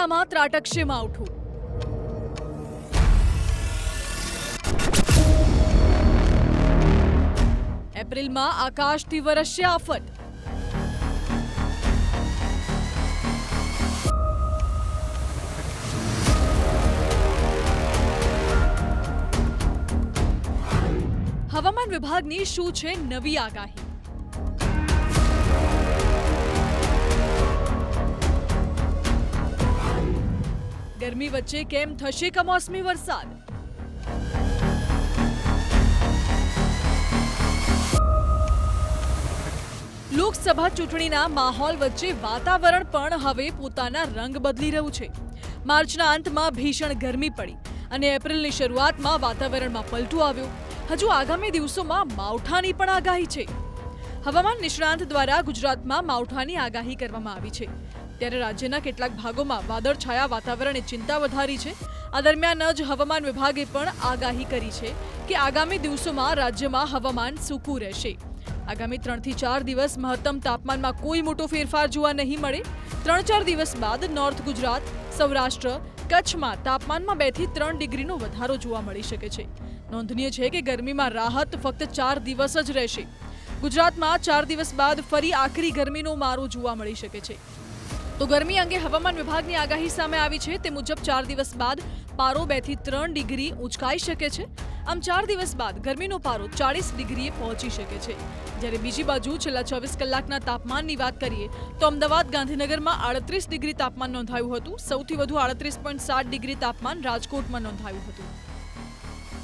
જિલ્લામાં ત્રાટકશે માવઠું. એપ્રિલમાં આકાશથી વરસશે આફત. હવામાન વિભાગની શું છે નવી આગાહી? ગરમી વચ્ચે કેમ થશે કમોસમી વરસાદ? લોકસભા ચૂંટણીના માહોલ વચ્ચે વાતાવરણ પણ હવે પોતાના રંગ બદલી રહ્યું છે. માર્ચના અંતમાં ભીષણ ગરમી પડી અને એપ્રિલની શરૂઆતમાં વાતાવરણમાં પલટો આવ્યો. હજુ આગામી દિવસોમાં માવઠાની પણ આગાહી છે. હવામાન નિષ્ણાંત દ્વારા ગુજરાતમાં માવઠાની આગાહી કરવામાં આવી છે. ત્યારે રાજ્યના કેટલાક ભાગોમાં વાદળછાયા વાતાવરણે ચિંતા વધારી છે. આ દરમિયાન જ હવામાન વિભાગે પણ આગાહી કરી છે કે આગામી દિવસોમાં રાજ્યમાં હવામાન સૂકું રહેશે. આગામી 3 થી 4 દિવસ મહત્તમ તાપમાનમાં કોઈ મોટો ફેરફાર જોવા નહીં મળે. 3-4 દિવસ બાદ નોર્થ ગુજરાત, સૌરાષ્ટ્ર, કચ્છમાં તાપમાનમાં 2 થી 3 ડિગ્રીનો વધારો જોવા મળી શકે છે. નોંધનીય છે કે ગરમીમાં રાહત ફક્ત 4 દિવસ જ રહેશે. ગુજરાતમાં 4 દિવસ બાદ ફરી આકરી ગરમીનો મારો જોવા મળી શકે છે. તો ગરમી અંગે હવામાન વિભાગની આગાહી સામે આવી છે. તે મુજબ 4 દિવસ બાદ પારો 2 થી 3 ડિગ્રી ઊંચકાઈ શકે છે. આમ 4 દિવસ બાદ ગરમીનો પારો 40 ડિગ્રીએ પહોંચી શકે છે. જ્યારે બીજી બાજુ છેલ્લા 24 કલાકના તાપમાનની વાત કરીએ તો અમદાવાદ, ગાંધીનગરમાં 38 ડિગ્રી તાપમાન નોંધાયું હતું. સૌથી વધુ 38.7 ડિગ્રી તાપમાન રાજકોટમાં નોંધાયું હતું.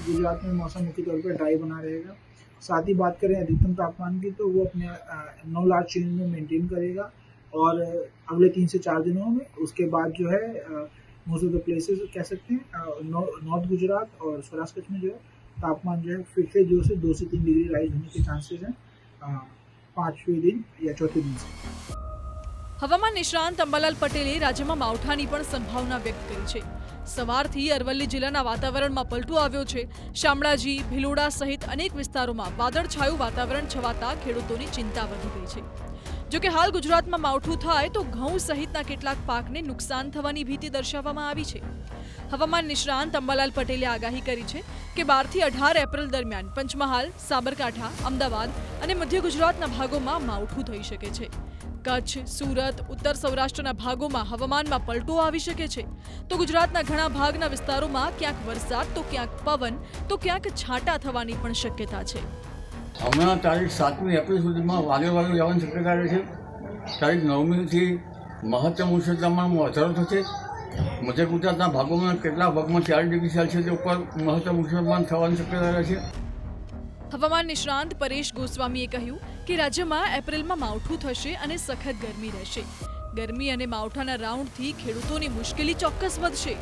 गुजरात में मौसम मुख्य तौर पर ड्राई बना रहेगा. साथ ही बात करें अधिकतम तापमान की तो वो अपने 9 लार्ज चेंज में मेंटेन करेगा और अगले 3 से 4 दिनों में उसके बाद जो है मोस्ट ऑफ द प्लेसेस कह सकते हैं नॉर्थ गुजरात और सौराष्ट्र कच्छ में जो है तापमान जो है फिर से जो से 2 से 3 डिग्री राइज होने के चांसेस हैं 5वें दिन या चौथे दिन से. હવામાન નિષ્ણાંત અંબાલાલ પટેલે રાજ્યમાં માવઠાની પણ સંભાવના વ્યક્ત કરી છે. સવારથી અરવલ્લી જિલ્લાના વાતાવરણમાં પલટો આવ્યો છે. શામળાજી, ભિલોડા સહિત અનેક વિસ્તારોમાં વાદળછાયું વાતાવરણ છવાતા ખેડૂતોની ચિંતા વધી ગઈ છે. જોકે હાલ ગુજરાતમાં માવઠું થાય તો ઘઉં સહિતના કેટલાક પાકને નુકસાન થવાની ભીતિ દર્શાવવામાં આવી છે. હવામાન નિષ્ણાંત અંબાલાલ પટેલે આગાહી કરી છે કે 12 થી 18 એપ્રિલ દરમિયાન પંચમહાલ, સાબરકાંઠા, અમદાવાદ અને મધ્ય ગુજરાતના ભાગોમાં માવઠું થઈ શકે છે. કચ્છ, સુરત, ઉત્તર સૌરાષ્ટ્રના ભાગોમાં હવામાનમાં પલટો આવી શકે છે. તો ગુજરાતના ઘણા ભાગના વિસ્તારોમાં ક્યાંક વરસાદ તો ક્યાંક પવન તો ક્યાંક છાંટા થવાની પણ શક્યતા છે. હમણાં તારીખ 7મી એપ્રિલ સુધીમાં વાદળવાળું જવાની શક્યતા રહે છે. તારીખ 9મીથી મહત્તમ ઉષ્ણ તાપમાનમાં વધારો થશે. મધ્ય ગુજરાતના ભાગોમાં કેટલાક ભાગમાં 4 ડિગ્રી સેલ્સિયસ ઉપર મહત્તમ ઉષ્ણ તાપમાન થવાની શક્યતા રહે છે. હવામાન નિષ્ણાંત પરેશ ગોસ્વામીએ કહ્યું કે રાજ્યમાં એપ્રિલમાં માવઠું થશે અને સખત ગરમી રહેશે. ગરમી અને માવઠાના રાઉન્ડથી ખેડૂતોની મુશ્કેલી ચોક્કસ વધશે.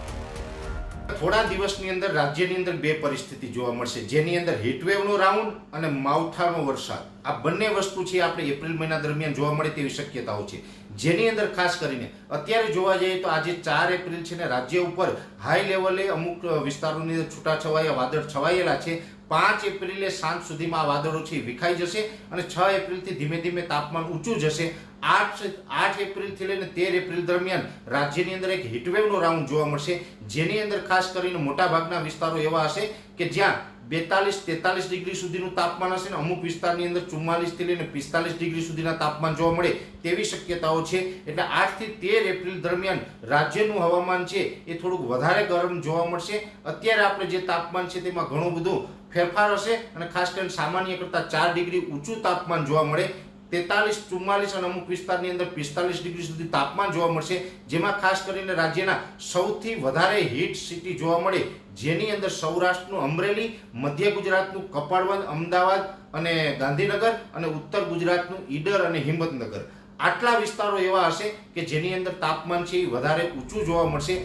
થોડા દિવસની અંદર રાજ્યની અંદર બે પરિસ્થિતિ જોવા મળશે, જેની અંદર હીટવેવનો રાઉન્ડ અને માવઠાનો વરસાદ. આ બંને વસ્તુ છે આપણે એપ્રિલ મહિના દરમિયાન જોવા મળે તેવી શક્યતાઓ છે. જેની અંદર ખાસ કરીને અત્યારે જોવા જઈએ તો આજે 4 એપ્રિલ છે ને રાજ્ય ઉપર હાઈ લેવલે અમુક વિસ્તારોની અંદર છૂટાછવાયા વાદળ છવાયેલા છે. 5 એપ્રિલે સાંજ સુધીમાં આ વાદળો છે વિખાઈ જશે અને 6 એપ્રિલથી ધીમે ધીમે તાપમાન ઊંચું જશે. 8 એપ્રિલથી લઈને 13 એપ્રિલ દરમિયાન રાજ્યની અંદર એક હીટવેવનો રાઉન્ડ જોવા મળશે, જેની અંદર ખાસ કરીને મોટાભાગના વિસ્તારો એવા હશે કે જ્યાં 42-43 ડિગ્રી સુધીનું તાપમાન હશે ને અમુક વિસ્તારની અંદર 44 થી લઈને 45 ડિગ્રી સુધીના તાપમાન જોવા મળે તેવી શક્યતાઓ છે. એટલે 8 થી 13 એપ્રિલ દરમિયાન રાજ્યનું હવામાન છે એ થોડુંક વધારે ગરમ જોવા મળશે. અત્યારે આપણે જે તાપમાન છે તેમાં ઘણું બધું ફેરફાર હશે અને ખાસ કરીને સામાન્ય કરતાં 4 ડિગ્રી ઊંચું તાપમાન જોવા મળે. 43-44 અને અમુક વિસ્તારની અંદર 45 ડિગ્રી સુધી તાપમાન જોવા મળશે, જેમાં ખાસ કરીને રાજ્યના સૌથી વધારે હીટ સિટી જોવા મળે, જેની અંદર સૌરાષ્ટ્રનું અમરેલી, મધ્ય ગુજરાતનું કપાડવંજ, અમદાવાદ અને ગાંધીનગર અને ઉત્તર ગુજરાતનું ઈડર અને હિંમતનગર. આટલા વિસ્તારો એવા હશે કે જેની અંદર તાપમાન છે એ વધારે ઊંચું જોવા મળશે.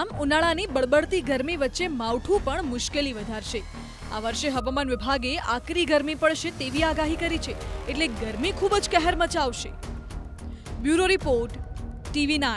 આમ ઉનાળાની બળબડતી ગરમી વચ્ચે માવઠું પણ મુશ્કેલી વધારશે. આ વર્ષે હવામાન વિભાગે આકરી ગરમી પડશે તેવી આગાહી કરી છે, એટલે ગરમી ખૂબ જ કહેર મચાવશે. Bureau report, TV9.